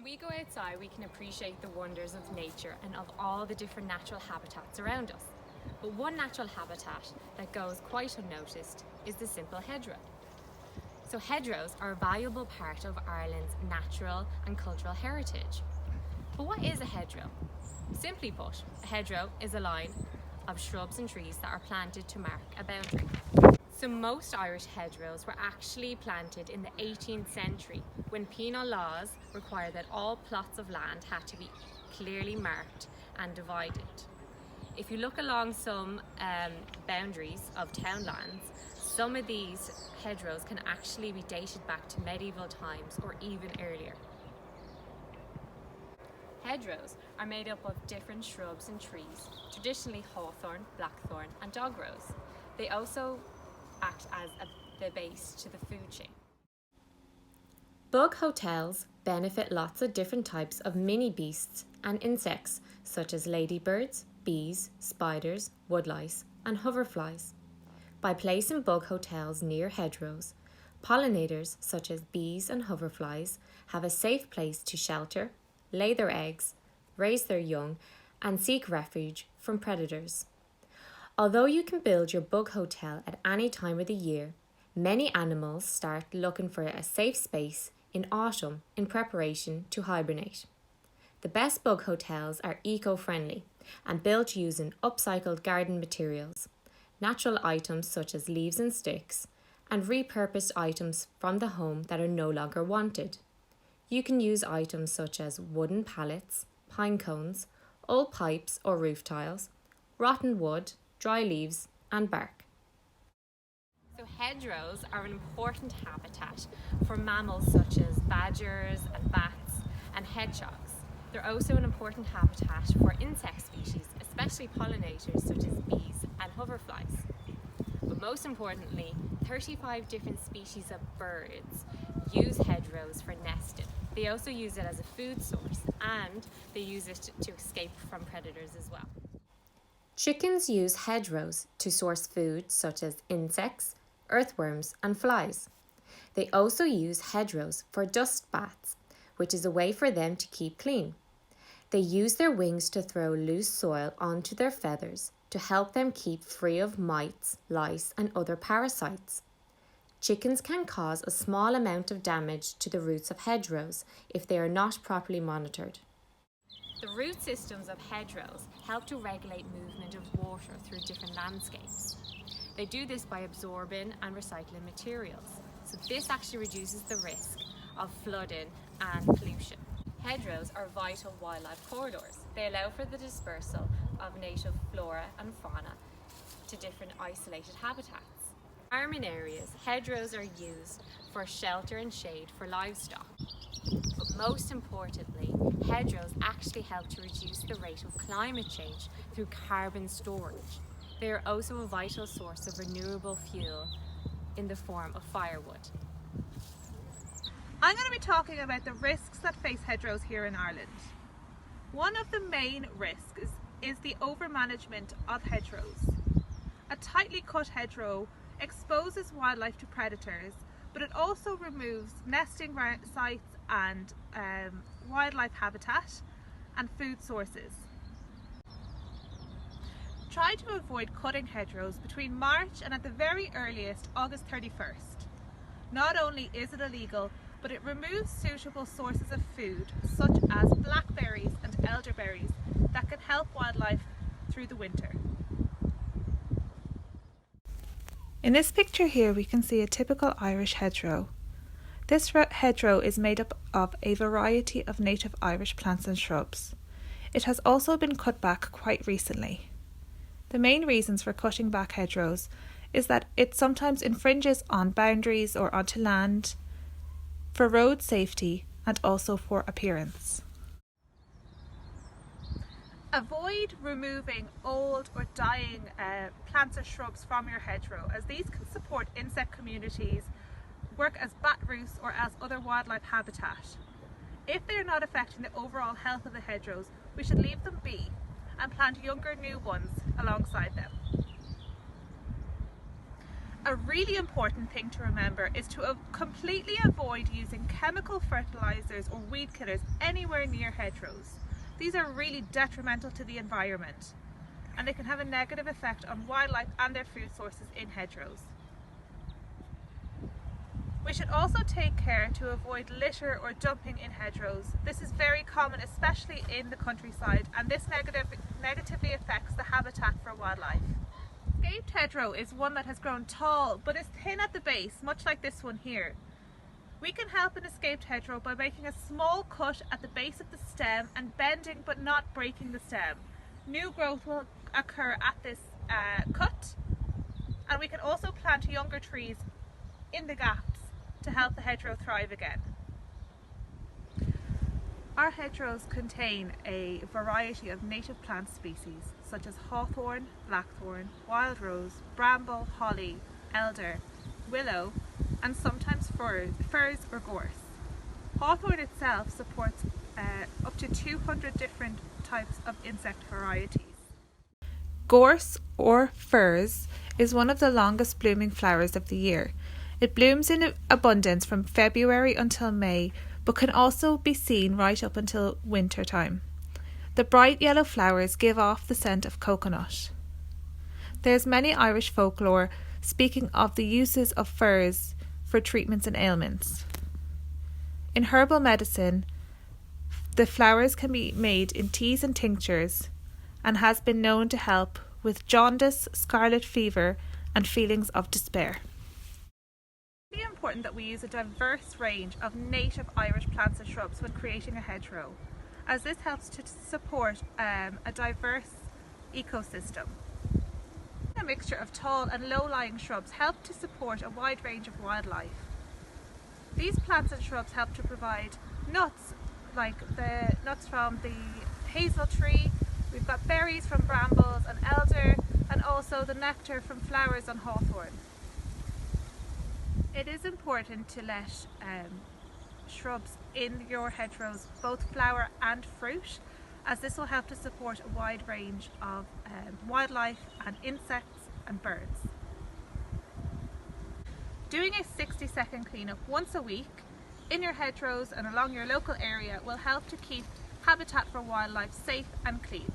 When we go outside, we can appreciate the wonders of nature and of all the different natural habitats around us. But one natural habitat that goes quite unnoticed is the simple hedgerow. So hedgerows are a valuable part of Ireland's natural and cultural heritage. But what is a hedgerow? Simply put, a hedgerow is a line of shrubs and trees that are planted to mark a boundary. So most Irish hedgerows were actually planted in the 18th century when penal laws required that all plots of land had to be clearly marked and divided. If you look along some boundaries of townlands, some of these hedgerows can actually be dated back to medieval times or even earlier. Hedgerows are made up of different shrubs and trees, traditionally hawthorn, blackthorn and dogrose. They also act as the base to the food chain. Bug hotels benefit lots of different types of mini beasts and insects such as ladybirds, bees, spiders, woodlice and hoverflies. By placing bug hotels near hedgerows, pollinators such as bees and hoverflies have a safe place to shelter, lay their eggs, raise their young and seek refuge from predators. Although you can build your bug hotel at any time of the year, many animals start looking for a safe space in autumn in preparation to hibernate. The best bug hotels are eco-friendly and built using upcycled garden materials, natural items such as leaves and sticks, and repurposed items from the home that are no longer wanted. You can use items such as wooden pallets, pine cones, old pipes or roof tiles, rotten wood, dry leaves and bark. So hedgerows are an important habitat for mammals such as badgers and bats and hedgehogs. They're also an important habitat for insect species, especially pollinators such as bees and hoverflies. But most importantly, 35 different species of birds use hedgerows for nesting. They also use it as a food source and they use it to escape from predators as well. Chickens use hedgerows to source food such as insects, earthworms and flies. They also use hedgerows for dust baths, which is a way for them to keep clean. They use their wings to throw loose soil onto their feathers to help them keep free of mites, lice and other parasites. Chickens can cause a small amount of damage to the roots of hedgerows if they are not properly monitored. The root systems of hedgerows help to regulate movement of water through different landscapes. They do this by absorbing and recycling materials, so this actually reduces the risk of flooding and pollution. Hedgerows are vital wildlife corridors. They allow for the dispersal of native flora and fauna to different isolated habitats. In farming areas, hedgerows are used for shelter and shade for livestock. But most importantly, hedgerows actually help to reduce the rate of climate change through carbon storage. They are also a vital source of renewable fuel in the form of firewood. I'm going to be talking about the risks that face hedgerows here in Ireland. One of the main risks is the overmanagement of hedgerows. A tightly cut hedgerow exposes wildlife to predators, but it also removes nesting sites and wildlife habitat and food sources. Try to avoid cutting hedgerows between March and at the very earliest August 31st. Not only is it illegal, but it removes suitable sources of food such as blackberries and elderberries that can help wildlife through the winter. In this picture here we can see a typical Irish hedgerow. This hedgerow is made up of a variety of native Irish plants and shrubs. It has also been cut back quite recently. The main reasons for cutting back hedgerows is that it sometimes infringes on boundaries or onto land, for road safety and also for appearance. Avoid removing old or dying plants or shrubs from your hedgerow, as these can support insect communities, work as bat roosts or as other wildlife habitat. If they are not affecting the overall health of the hedgerows, we should leave them be and plant younger new ones alongside them. A really important thing to remember is to completely avoid using chemical fertilizers or weed killers anywhere near hedgerows. These are really detrimental to the environment, and they can have a negative effect on wildlife and their food sources in hedgerows. We should also take care to avoid litter or dumping in hedgerows. This is very common, especially in the countryside, and this negatively affects the habitat for wildlife. Escaped hedgerow is one that has grown tall but is thin at the base, much like this one here. We can help an escaped hedgerow by making a small cut at the base of the stem and bending but not breaking the stem. New growth will occur at this cut, and we can also plant younger trees in the gaps to help the hedgerow thrive again. Our hedgerows contain a variety of native plant species such as hawthorn, blackthorn, wild rose, bramble, holly, elder, willow, and sometimes furze or gorse. Hawthorn itself supports up to 200 different types of insect varieties. Gorse or furze is one of the longest blooming flowers of the year. It blooms in abundance from February until May, but can also be seen right up until winter time. The bright yellow flowers give off the scent of coconut. There's many Irish folklore speaking of the uses of furze for treatments and ailments. In herbal medicine, the flowers can be made in teas and tinctures, and has been known to help with jaundice, scarlet fever, and feelings of despair. It's really important that we use a diverse range of native Irish plants and shrubs when creating a hedgerow, as this helps to support a diverse ecosystem. A mixture of tall and low-lying shrubs help to support a wide range of wildlife. These plants and shrubs help to provide nuts, like the nuts from the hazel tree. We've got berries from brambles and elder, and also the nectar from flowers on hawthorn. It is important to let shrubs in your hedgerows both flower and fruit, as this will help to support a wide range of wildlife and insects and birds. Doing a 60-second cleanup once a week in your hedgerows and along your local area will help to keep habitat for wildlife safe and clean.